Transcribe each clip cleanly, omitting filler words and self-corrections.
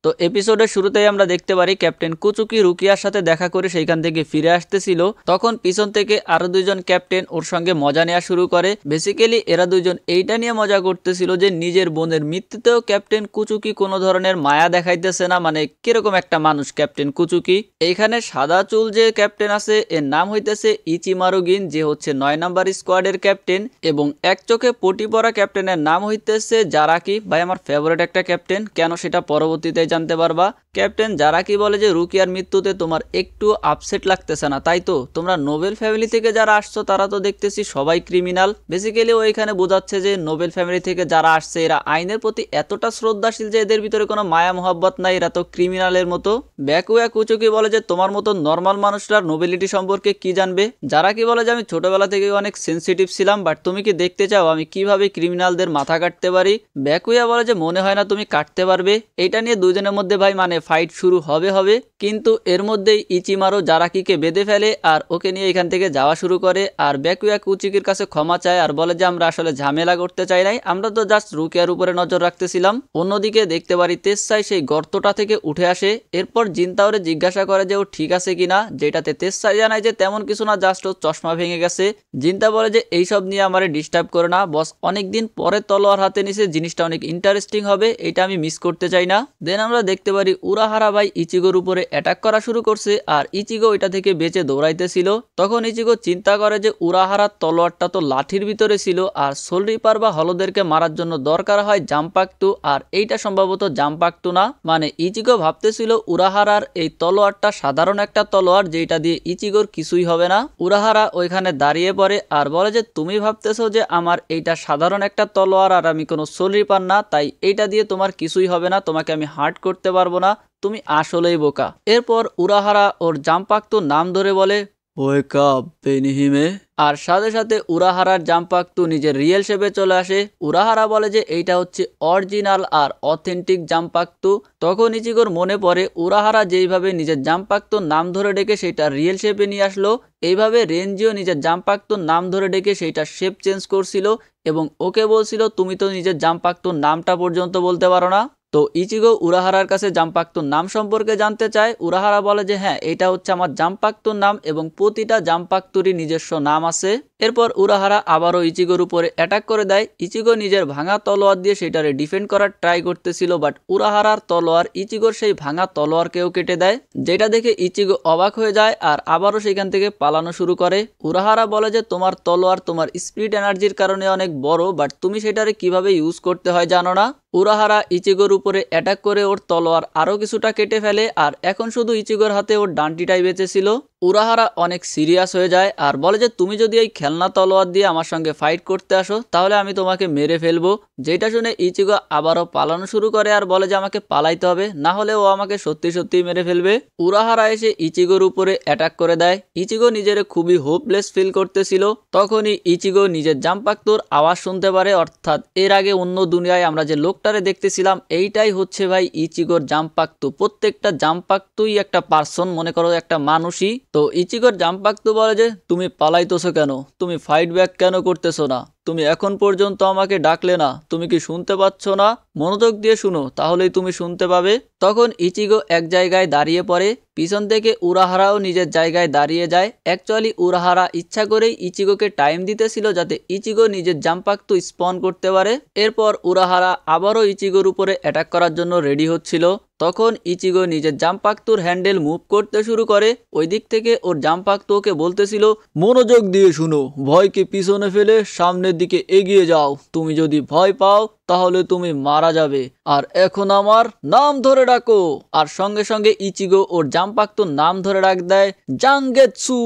তো এপিসোডের শুরুতেই আমরা দেখতে পারি ক্যাপ্টেন কুচুকি রুকিয়ার সাথে দেখা করে সেইখান থেকে ফিরে আসতেছিল। তখন পিছন থেকে আরো দুইজন ক্যাপ্টেন ওর সঙ্গে মজা নেওয়া শুরু করে। বেসিক্যালি এরা দুইজন এইটা নিয়ে মজা করতেছিল যে নিজের বোনের মৃত্যুতেও ক্যাপ্টেন কুচুকি কোনো ধরনের মায়া দেখাইতেছে না, মানে কিরকম একটা মানুষ ক্যাপ্টেন কুচুকি। এইখানে সাদা চুল যে ক্যাপ্টেন আছে এর নাম হইতেছে ইচিমারুগিন, যে হচ্ছে 9 নাম্বার স্কোয়াডের ক্যাপ্টেন, এবং এক চোখে পটি পরা ক্যাপ্টেনের নাম হইতেছে জারাকি। ভাই আমার ফেভারিট একটা ক্যাপ্টেন, কেন সেটা পরবর্তীতে জানতে পারবা। ক্যাপ্টেন জারাকি বলে যে রুকিয়ার মৃত্যুতে তোমার একটু আপসেট লাগতেছে না, তাই তো? তোমরা নোবেল ফ্যামিলি থেকে যারা আসছো তারা তো দেখতেছি সবাই ক্রিমিনাল। বেসিক্যালি ওইখানে বোঝাচ্ছে যে নোবেল ফ্যামিলি থেকে যারা আসছে এরা আইনের প্রতি এতটা শ্রদ্ধাশীল যে এদের ভিতরে কোনো মায়া মোহাব্বত নাই, এরা তো ক্রিমিনালের মতো। ব্যাকুয়া কুচুকি বলে যে তোমার মতো নর্মাল মানুষরা নোবেলিটি সম্পর্কে কি জানবে। জারাকি বলে যে আমি ছোটবেলা থেকে অনেক সেন্সিটিভ ছিলাম, বাট তুমি কি দেখতে চাও আমি কিভাবে ক্রিমিনালদের মাথা কাটতে পারি? ব্যাকুয়া বলে যে মনে হয় না তুমি কাটতে পারবে। এইটা নিয়ে দুজনের মধ্যে ভাই মানে ফাইট শুরু হবে, কিন্তু এর মধ্যেই ইচিমারো জারাকিকে বেঁধে ফেলে আর ওকে নিয়ে এখান থেকে যাওয়া শুরু করে। আর ব্যাকুয়া কুচিকির কাছে ক্ষমা চায় আর বলে যে আমরা আসলে ঝামেলা করতে চাই নাই, আমরা তো জাস্ট রুকিয়ার উপরে নজর রাখতেছিলাম। অন্যদিকে দেখতে পারি তেসাই সেই গর্তটা থেকে উঠে আসে। এরপর জিনতাওরে জিজ্ঞাসা করে যে ও ঠিক আছে কিনা, যেটাতে তেসাই জানায় যে তেমন কিছু না, জাস্ট ও চশমা ভেঙে গেছে। জিনতা বলে যে এইসব নিয়ে আমারে ডিস্টার্ব করে না, বস অনেকদিন পরে তলোয়ার হাতে নিছে, জিনিসটা অনেক ইন্টারেস্টিং হবে, এটা আমি মিস করতে চাই না। দেন আমরা দেখতে পারি উরাহারা ভাই ইচিগোর উপরে অ্যাটাক করা শুরু করছে আর ইচিগো এটা থেকে বেঁচে দৌড়াইতেছিল। তখন ইচিগো চিন্তা করে যে উরাহারার তলোয়ারটা তো লাঠির ভিতরে ছিল আর সোল রিপার বা হলদেরকে মারার জন্য দরকার হয় জাম্পাক্তু, আর এইটা সম্ভবত জাম্পাক্তু না। মানে ইচিগো ভাবতেছিল উরাহারার এই তলোয়ারটা সাধারণ একটা তলোয়ার যেটা দিয়ে ইচিগোর কিছুই হবে না। উরাহারা ওইখানে দাঁড়িয়ে পড়ে আর বলে যে তুমি ভাবতেছো যে আমার এইটা সাধারণ একটা তলোয়ার আর আমি কোনো সোল রিপার না, তাই এইটা দিয়ে তোমার কিছুই হবে না, তোমাকে আমি হার্ট করতে পারবো না, তুমি আসলেই বোকা। এরপর উরাহারা ওর জাম্পাক্তুর নাম ধরে বলে ওয়েক আপ বেনিহিমে, আর সাথে সাথে উরাহারার জাম্পাক্তু নিজের রিয়েল শেপে চলে আসে। উরাহারা বলে যে এইটা হচ্ছে অরিজিনাল আর অথেন্টিক জাম্পাক্তু। তখন ইচিগোর মনে পড়ে উরাহারা যেইভাবে নিজের জাম্পাক্তুর নাম ধরে ডেকে সেটা রিয়েল শেপে নিয়ে আসলো, এইভাবে রেঞ্জিও নিজের জাম্পাক্তুর নাম ধরে ডেকে সেইটা শেপ চেঞ্জ করছিল এবং ওকে বলছিল তুমি তো নিজের জাম্পাক্তুর নামটা পর্যন্ত বলতে পারো না। তো ইচিগো উরাহারার কাছে জাম্পাক্তুর নাম সম্পর্কে জানতে চায়। উরাহারা বলে যে হ্যাঁ এটা হচ্ছে আমার জাম্পাক্তুর নাম এবং প্রতিটা জাম্পাক্তুরই নিজস্ব নাম আছে। এরপর উরাহারা আবারও ইচিগোর উপরে অ্যাটাক করে দেয়। ইচিগো নিজের ভাঙা তলোয়ার দিয়ে সেটারে ডিফেন্ড করার ট্রাই করতেছিল, বাট উরাহারার তলোয়ার ইচিগোর সেই ভাঙা তলোয়ারকেও কেটে দেয়, যেটা দেখে ইচিগো অবাক হয়ে যায় আর আবারও সেখান থেকে পালানো শুরু করে। উরাহারা বলে যে তোমার তলোয়ার তোমার স্পিড এনার্জির কারণে অনেক বড়, বাট তুমি সেটারে কিভাবে ইউজ করতে হয় জানো না। উরাহারা ইচিগোর উপরে অ্যাটাক করে ওর তলোয়ার আরো কিছুটা কেটে ফেলে আর এখন শুধু ইচিগোর হাতে ওর ডান্টিটাই বেঁচে ছিল। উরাহারা অনেক সিরিয়াস হয়ে যায় আর বলে যে তুমি যদি এই খেলনা তলোয়ার দিয়ে আমার সঙ্গে ফাইট করতে আসো তাহলে আমি তোমাকে মেরে ফেলবো। যেটা শুনে ইচিগো আবারও পালানো শুরু করে আর বলে যে আমাকে পালাইতে হবে, না হলে ও আমাকে সত্যি সত্যি মেরে ফেলবে। উরাহারা এসে ইচিগোর উপরে অ্যাটাক করে দেয়। ইচিগো নিজের খুবই হোপলেস ফিল করতেছিল। তখনই ইচিগো নিজের জাম্পাক্তুর আওয়াজ শুনতে পারে, অর্থাৎ এর আগে অন্য দুনিয়ায় আমরা যে লোকটারে দেখতেছিলাম এইটাই হচ্ছে ভাই ইচিগোর জাম্পাক্তু। প্রত্যেকটা জাম্পাক্তুই একটা পার্সন, মনে করো একটা মানুষই। তো ইচিগোর জাম্পাক্তু বলে যে তুমি পালাইতেছো কেন, তুমি ফাইট ব্যাক কেন করতেছো না, তুমি এখন পর্যন্ত আমাকে ডাকলে না, তুমি কি শুনতে পাচ্ছ না? মনোযোগ দিয়ে শুনো তাহলেই তুমি শুনতে পাবে। তখন ইচিগো এক জায়গায় দাঁড়িয়ে পড়ে, পিছন থেকে উরাহারাও নিজের জায়গায় দাঁড়িয়ে যায়। অ্যাকচুয়ালি উরাহারা ইচ্ছা করেই ইচিগোকে টাইম দিতেছিল যাতে ইচিগো নিজের জাম্পাক্তু স্পন করতে পারে। এরপর উরাহারা আবারও ইচিগোর উপরে অ্যাটাক করার জন্য রেডি হচ্ছিল। তখন ইচিগো নিজের জাম্পাক্তুর হ্যান্ডেল মুভ করতে শুরু করে। ওই দিক থেকে ওর জাম্পাক্তু ওকে বলতেছিল মনোযোগ দিয়ে শুনো, ভয়কে পিছনে ফেলে সামনের দিকে এগিয়ে যাও, তুমি যদি ভয় পাও তাহলে তুমি মারা যাবে, আর এখন আমার নাম ধরে ডাকো। আর সঙ্গে সঙ্গে ইচিগো ওর জাম্পাক্তুর নাম ধরে ডাক দেয় জাঙ্গেৎসু।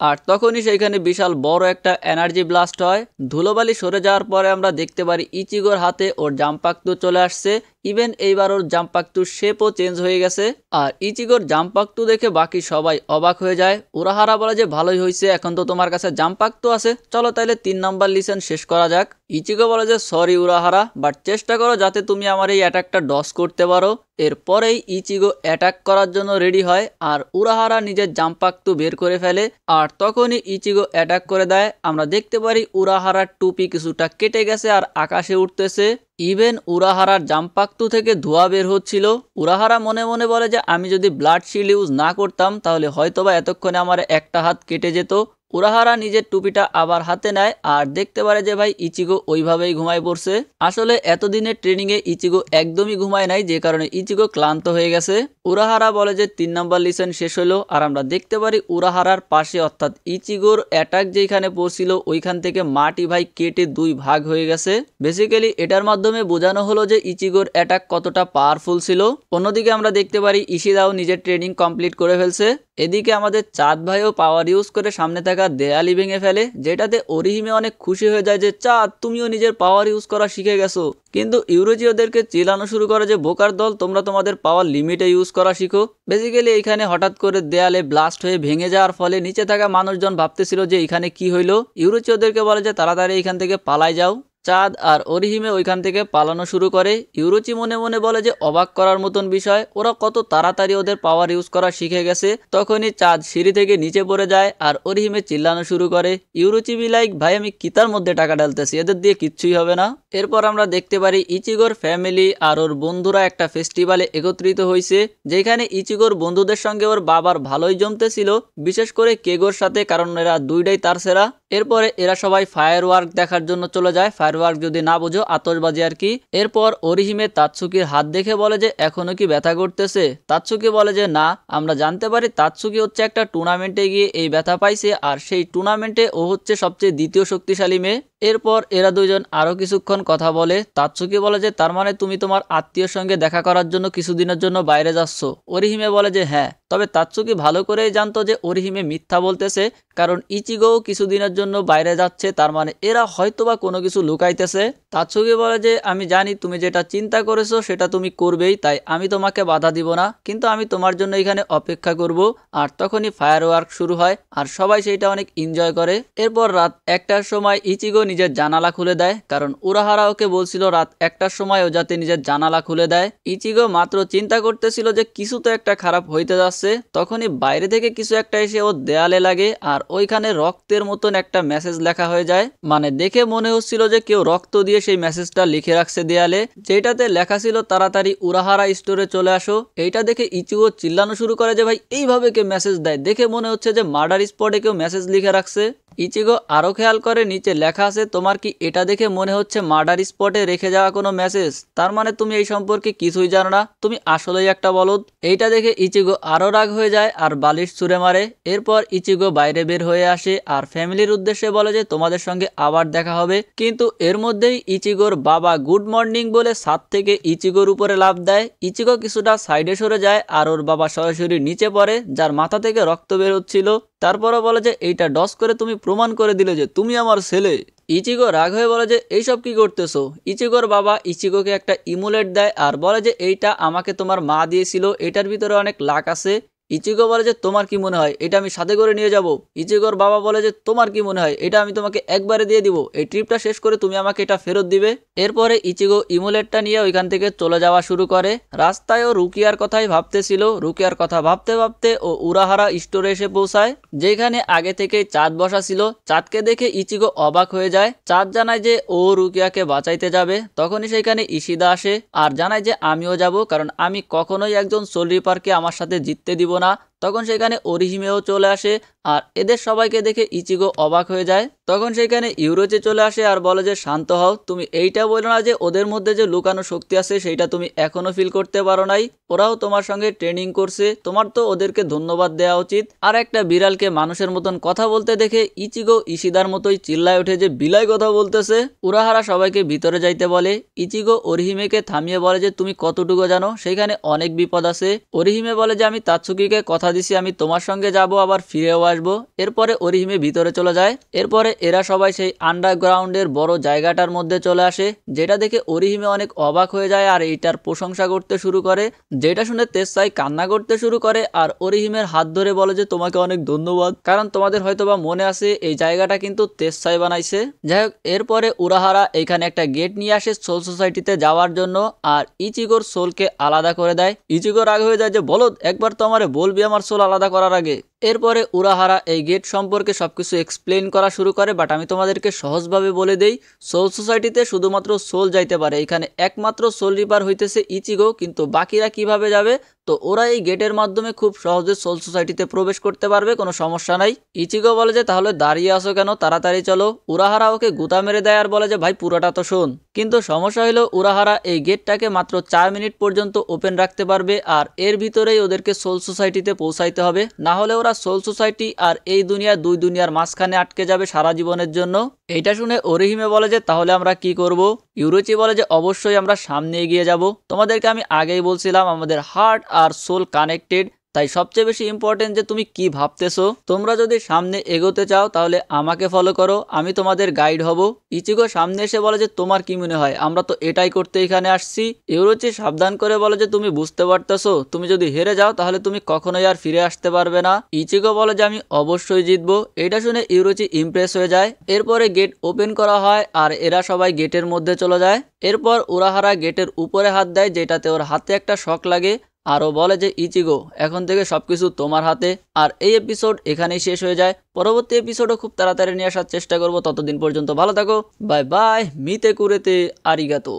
আর তখনই সেখানে বিশাল বড় একটা এনার্জি ব্লাস্ট হয়। ধুলোবালি সরে যাওয়ার পরে আমরা দেখতে পারি ইচিগোর হাতে ওর জাম্পাক্তু চলে আসছে। ইভেন এইবার ওর জাম্পাক্তুর শেপও চেঞ্জ হয়ে গেছে। আর ইচিগোর জাম্পাক্তু দেখে বাকি সবাই অবাক হয়ে যায়। উরাহারা বলে যে ভালোই হয়েছে, এখন তো তোমার কাছে জাম্পাক্তু আছে, চলো তাইলে 3 নাম্বার লিসেন শেষ করা যাক। ইচিগো বলে যে সরি উরাহারা, বাট চেষ্টা করো যাতে তুমি আমার আমার এই অ্যাটাকটা ডস করতে পারো। এরপরেই ইচিগো অ্যাটাক করার জন্য রেডি হয় আর উরাহারা নিজের জাম্পাক্তু বের করে ফেলে আর তখনই ইচিগো অ্যাটাক করে দেয়। আমরা দেখতে পারি উরাহারার টুপি কিছুটা কেটে গেছে আর আকাশে উঠতেছে। ইভেন উরাহারার জাম্পাক্তু থেকে ধোঁয়া বের হচ্ছিল। উরাহারা মনে মনে বলে যে আমি যদি ব্লাড শিল্ড ইউজ না করতাম তাহলে হয়তোবা এতক্ষণে আমার একটা হাত কেটে যেত। উরাহারা নিজের টুপিটা আবার হাতে নেয় আর দেখতে পারে যে ভাই ইচিগো ওইভাবেই ঘুমায় পড়ছে। আসলে এতদিনের ট্রেনিংয়ে ইচিগো একদমই ঘুমায় নাই, যে কারণে ইচিগো ক্লান্ত হয়ে গেছে। উরাহারা বলে যে 3 নাম্বার লিসেন শেষ হলো আর আমরা দেখতে পারি উরাহারার পাশে অর্থাৎ ইচিগোর অ্যাটাক যেখানে পড়ছিল ওইখান থেকে মাটি ভাই কেটে 2 ভাগ হয়ে গেছে। বেসিক্যালি এটার মাধ্যমে বোঝানো হলো যে ইচিগোর অ্যাটাক কতটা পাওয়ারফুল ছিল। অন্যদিকে আমরা দেখতে পারি ইশিদাও নিজের ট্রেনিং কমপ্লিট করে ফেলছে। এদিকে আমাদের চাঁদ ভাইও পাওয়ার ইউজ করে সামনে থাকা দেয়ালি ভেঙে ফেলে, যেটাতে অরিহিমে অনেক খুশি হয়ে যায় যে চাঁদ তুমিও নিজের পাওয়ার ইউজ করা শিখে গেছো। কিন্তু ইউরোজি ওদেরকে চিল্লানো শুরু করে যে বোকার দল, তোমরা তোমাদের পাওয়ার লিমিটে ইউজ করা শিখো। বেসিক্যালি এইখানে হঠাৎ করে দেয়ালে ব্লাস্ট হয়ে ভেঙে যাওয়ার ফলে নিচে থাকা মানুষজন ভাবতেছিল যে এখানে কি হইলো। ইউরোজি ওদেরকে বলে যে তাড়াতাড়ি এখান থেকে পালাই যাও। চাঁদ আর অরিহিমে ওইখান থেকে পালানো শুরু করে। ইউরোচি মনে মনে বলে যে অবাক করার মতন বিষয়, ওরা কত তাড়াতাড়ি ওদের পাওয়ার ইউজ করা শিখে গেছে। তখনই চাঁদ সিঁড়ি থেকে নিচে পড়ে যায় আর অরিহিমে চিল্লানো শুরু করে। ইউরোচি বি লাইক ভাই আমি কিতার মধ্যে টাকা ঢালতেছি, এদের দিয়ে কিচ্ছুই হবে না। এরপর আমরা দেখতে পারি ইচিগোর ফ্যামিলি আর ওর বন্ধুরা একটা ফেস্টিভ্যালে একত্রিত হয়েছে, যেখানে ইচিগোর বন্ধুদের সঙ্গে ওর বাবার ভালোই জমতেছিল, বিশেষ করে কেগোর সাথে, কারণ এরা দুইটাই তার সেরা। এরপরে এরা সবাই ফায়ার ওয়ার্ক দেখার জন্য চলে যায়। ফায়ার ওয়ার্ক যদি না বুঝো আতশবাজি আর কি। এরপর অরিহিমে তাৎসুকির হাত দেখে বলে যে এখনো কি ব্যথা করতেছে। তাৎসুকি বলে যে না। আমরা জানতে পারি তাৎসুকি হচ্ছে একটা টুর্নামেন্টে গিয়ে এই ব্যথা পাইছে আর সেই টুর্নামেন্টে ও হচ্ছে সবচেয়ে দ্বিতীয় শক্তিশালী মেয়ে। এরপর এরা দুজন আরো কিছুক্ষণ কথা বলে। তাৎসুকি বলে যে তার মানে তুমি তোমার আত্মীয়র সঙ্গে দেখা করার জন্য কিছুদিনের জন্য বাইরে যাচ্ছ। অরিহিমে বলে যে হ্যাঁ। তবে তাৎসুকি ভালো করেই জানতো যে অরিহিমে মিথ্যা বলতেছে, কারণ ইচিগোও কিছুদিনের জন্য বাইরে যাচ্ছে, তার মানে এরা হয়তোবা কোনো কিছু লুকাইতেছে। তাৎসুকি বলে যে আমি জানি তুমি যেটা চিন্তা করেছো সেটা তুমি করবেই, তাই আমি তোমাকে বাধা দিব না, কিন্তু আমি তোমার জন্য এখানে অপেক্ষা করব। আর তখনই ফায়ার ওয়ার্ক শুরু হয় আর সবাই সেইটা অনেক এনজয় করে। এরপর রাত 1টার সময় ইচিগো নিজের জানালা খুলে দেয়, কারণ উরাহারা ওকে বলছিল রাত 1টার সময় ও যাতে নিজের জানালা খুলে দেয়। ইচিগো মাত্র চিন্তা করতেছিল যে কিছু তো একটা খারাপ হইতে যাচ্ছে, তখনই বাইরে থেকে কিছু একটা এসে ও দেয়ালে লাগে আর ওইখানে রক্তের মতন একটা মেসেজ লেখা হয়ে যায়। মানে দেখে মনে হচ্ছিল যে কেউ রক্ত দিয়ে সেই মেসেজটা লিখে রাখছে দেয়ালে, যেটাতে লেখা ছিল তাড়াতাড়ি উরাহারা স্টোরে চলে আসো। এইটা দেখে ইচিগো চিল্লানো শুরু করে যে ভাই এইভাবে কেউ মেসেজ দেয়, দেখে মনে হচ্ছে যে মার্ডার স্পটে কেউ মেসেজ লিখে রাখছে। ইচিগো আরো খেয়াল করে নিচে লেখা আছে তোমার কি এটা দেখে মনে হচ্ছে মার্ডার স্পটে রেখে যাওয়া কোনো মেসেজ? তার মানে তুমি এই সম্পর্কে কিছুই জানো না, তুমি আসলেই একটা বলদ। এইটা দেখে ইচিগো আরো রাগ হয়ে যায় আর বালিশ ছুঁড়ে মারে। এরপর ইচিগো বাইরে বের হয়ে আসে আর ফ্যামিলির উদ্দেশ্যে বলে যে তোমাদের সঙ্গে আবার দেখা হবে। কিন্তু এর মধ্যেই ইচিগোর বাবা গুড মর্নিং বলে ছাদ থেকে ইচিগোর উপরে লাফ দেয়। ইচিগো কিছুটা সাইডে সরে যায় আর ওর বাবা সরাসরি নিচে পড়ে, যার মাথা থেকে রক্ত বের হচ্ছিল। তারপরও বলে যে এইটা ডস করে তুমি প্রমাণ করে দিলে যে তুমি আমার ছেলে। ইচিগো রাগ হয়ে বলে যে এইসব কি করতেছো। ইচিগোর বাবা ইচিগোকে একটা ইমুলেট দেয় আর বলে যে এইটা আমাকে তোমার মা দিয়েছিল, এটার ভিতরে অনেক লাক আছে। ইচিগো বলে যে তোমার কি মনে হয় এটা আমি সাথে করে নিয়ে যাব? ইচিগোর বাবা বলে যে তোমার কি মনে হয় এটা আমি তোমাকে একবারে দিয়ে দিব, এই ট্রিপটা শেষ করে তুমি আমাকে এটা ফেরত দিবে। এরপরে ইচিগো ইমুলেটটা নিয়ে ওইখান থেকে চলে যাওয়া শুরু করে। রাস্তায় ও রুকিয়ার কথাই ভাবতেছিল। রুকিয়ার কথা ভাবতে ভাবতে ও উরাহারা স্টোরে এসে পৌঁছায়, যেখানে আগে থেকে চাঁদ বসা ছিল। চাঁদকে দেখে ইচিগো অবাক হয়ে যায়। চাঁদ জানায় যে ও রুকিয়াকে বাঁচাইতে যাবে। তখনই সেখানে ইশিদা আসে আর জানায় যে আমিও যাব, কারণ আমি কখনোই একজন সোল রিপারকে আমার সাথে জিততে দিব না। তখন সেখানে অরিহিমেও চলে আসে আর এদের সবাইকে দেখে ইচিগো অবাক হয়ে যায়। তখন সেখানে ইউরোচে চলে আসে আর বলে যে শান্ত হও, তুমি এইটা বলো না যে ওদের মধ্যে যে লুকানো শক্তি আছে সেইটা তুমি এখনো ফিল করতে পারো নাই। ওরাও তোমার সঙ্গে ট্রেনিং করছে, তোমার তো ওদেরকে ধন্যবাদ দেওয়া উচিত। আর একটা বিড়ালকে মানুষের মতন কথা বলতে দেখে ইচিগো ইশিদার মতোই চিল্লায় ওঠে যে বিলাই কথা বলতেছে। উরাহারা সবাইকে ভিতরে যাইতে বলে। ইচিগো অরিহিমেকে থামিয়ে বলে যে তুমি কতটুকু জানো, সেখানে অনেক বিপদ আছে। অরিহিমে বলে যে আমি তাৎসুকিকে কথা দিছি আমি তোমার সঙ্গে যাব আবার ফিরেও আসবো। এরপরে অরিহিমে ভিতরে চলে যায়। এরপরে এরা সবাই সেই আন্ডারগ্রাউন্ডের বড় জায়গাটার মধ্যে চলে আসে, যেটা দেখে অরিহিমে অনেক অবাক হয়ে যায় আর এইটার প্রশংসা করতে শুরু করে, যেটা শুনে তেসাই কান্না করতে শুরু করে আর অরিহিমের হাত ধরে বলে যে তোমাকে অনেক ধন্যবাদ, কারণ তোমাদের হয়তোবা মনে আছে এই জায়গাটা কিন্তু তেসাই বানাইছে। যাই হোক, এরপরে উরাহারা এখানে একটা গেট নিয়ে আসে সোল সোসাইটিতে যাওয়ার জন্য আর ইচিগোর সোলকে আলাদা করে দেয়। ইচিগো রাগ হয়ে যায় যে বলো একবার তো আমারে বলবি আমার সোল আলাদা করার আগে। এরপরে উরাহারা এই গেট সম্পর্কে সবকিছু এক্সপ্লেন করা শুরু করে, বাট আমি তোমাদেরকে সহজভাবে বলে দেই, সোল সোসাইটিতে শুধুমাত্র সোল যাইতে পারে, এখানে একমাত্র সোল রিপার হইতেছে ইচিগো, কিন্তু বাকিরা কিভাবে যাবে? তো ওরা এই গেটের মাধ্যমে খুব সহজে সোল সোসাইটিতে প্রবেশ করতে পারবে, কোনো সমস্যা নাই। ইচিগো বলে যে তাহলে দাঁড়িয়ে আসো কেন, তাড়াতাড়ি চলো। উরাহারা ওকে গুতা মেরে দেয় আর বলে যে ভাই পুরোটা তো শোন। কিন্তু সমস্যা হলো উরাহারা এই গেটটাকে মাত্র 4 মিনিট পর্যন্ত ওপেন রাখতে পারবে আর এর ভিতরেই ওদেরকে সোল সোসাইটিতে পৌঁছাইতে হবে, না হলে ওরা সোল সোসাইটি আর এই দুনিয়া দুই দুনিয়ার মাঝখানে আটকে যাবে সারা জীবনের জন্য। এইটা শুনে অরিহিমে বলে যে তাহলে আমরা কি করব? ইউরোচি বলে যে অবশ্যই আমরা সামনে এগিয়ে যাব, তোমাদেরকে আমি আগেই বলছিলাম আমাদের হার্ট আর সোল কানেক্টেড, তাই সবচেয়ে বেশি ইম্পর্টেন্ট যে তুমি কি ভাবতেছো। তোমরা যদি সামনে এগোতে চাও তাহলে আমাকে ফলো করো, আমি তোমাদের গাইড হব। ইচিগো সামনে এসে বলে যে তোমার কি মনে হয় আমরা তো এটাই করতে এখানে আসছি। ইউরোচি সাবধান করে বলে যে তুমি বুঝতে পারতেছো তুমি যদি হেরে যাও তাহলে তুমি কখনোই আর ফিরে আসতে পারবে না। ইচিগো বলে যে আমি অবশ্যই জিতবো। এটা শুনে ইউরোচি ইমপ্রেস হয়ে যায়। এরপরে গেট ওপেন করা হয় আর এরা সবাই গেটের মধ্যে চলে যায়। এরপর উরাহারা গেটের উপরে হাত দেয়, যেটাতে ওর হাতে একটা শক লাগে আরও বলে যে ইচিগো এখন থেকে সবকিছু তোমার হাতে। আর এই এপিসোড এখানেই শেষ হয়ে যায়। পরবর্তী এপিসোডও খুব তাড়াতাড়ি নিয়ে আসার চেষ্টা করব, ততদিন পর্যন্ত ভালো থাকো, বাই বাই, মিতে কুরেতে আরিগাতো।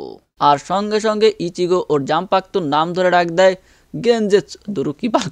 আর সঙ্গে সঙ্গে ইচিগো ওর জাম্পাক্তুর নাম ধরে ডাক দেয় গেনজেৎসু, দুরু কি পার